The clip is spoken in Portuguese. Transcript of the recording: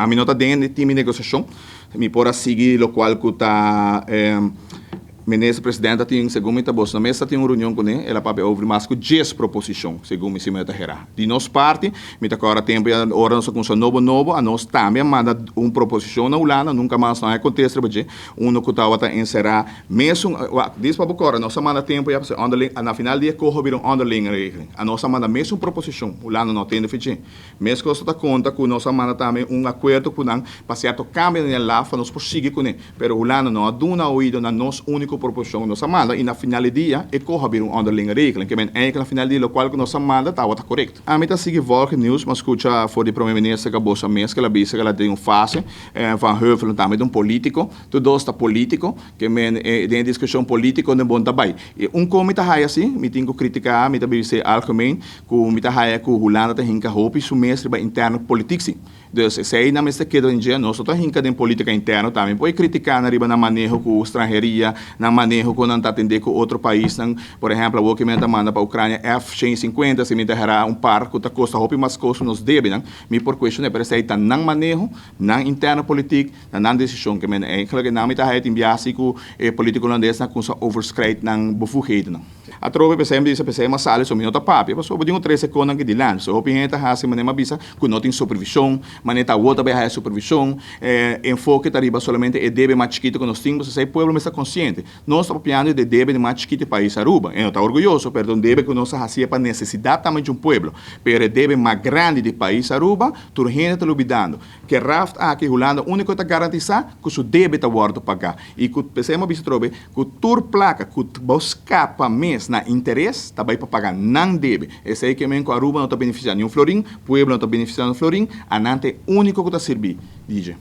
A mim não está dentro de time de negociação, me pode seguir o qual que está ministro presidente tem segundo me na mesa tem uma reunião com ele, ela para ouvir mais que 10 proposições, segundo me se me terá. De nossa parte, me tá agora tempo e hora nós com novo, a nós também manda uma proposição na Holanda, nunca mais não acontece, porque que estava encerrar mesmo, diz para agora, nós manda tempo e na final dia corre vir underling regra. A nossa manda mesmo proposição, Holanda não tem de mesmo que você tá conta que nós manda também acordo com para certo cambio na lá, para nós prosseguir com ele, pero Holanda não aduna ouído na nossa única proposição nossa manda e na final do dia e corre vir underling regra, que é na final do dia o qual que nossa manda estava correto. A mim tá seguir Volk News, mas escuta for de primeiro-ministro que acabou essa mês que ela disse que ela tem fase van Heuvel também de político, tudo está político, que tem discussão política não bom também. Como tá aí assim, me tenho que criticar, me tá dizer algemeen, que me tá aí que Holanda tem hinca hope su mestre ba interno político sim. Dus sei na mesa que em dia nós só hinca de política interna também, pode criticar na riba na manejo com estrangeria, na manejo com não tá atender com outro país, por exemplo, o que me manda para a Ucrânia F-150, se me derrará par que tá custa hope mas costa nos deve, me por questão é para sei tá não manejo, não interno político, não decisão que me é claro que não me tá aí enviar se com político holandês na com overscride não bevoegheden não. A tropa pensei mas sale so minuto papi, mas sobre 3 segundos que dilan, so hope gente ha se manema bisa com não tem supervisão, maneta outra vai supervisão, enfoque tariba solamente é deve mais chiquito que nós temos, se o povo está consciente. Nós estamos piando de deve de mais chiquito país Aruba, eu estou orgulhoso, perdão, deve que nós hacía para necessidade também de um povo, pero deve mais grande de país Aruba, tu gente está olvidando, que Raft aqui Holanda único está garantizar que o deve está guardado pagar e que pensemos bisa trobe, que tur placa que buscar para mês na interesse, também para pagar não deve. Esse aí que mesmo Aruba não está beneficiando nenhum florim, o povo não está beneficiando florim, anante único que está servir, DJ.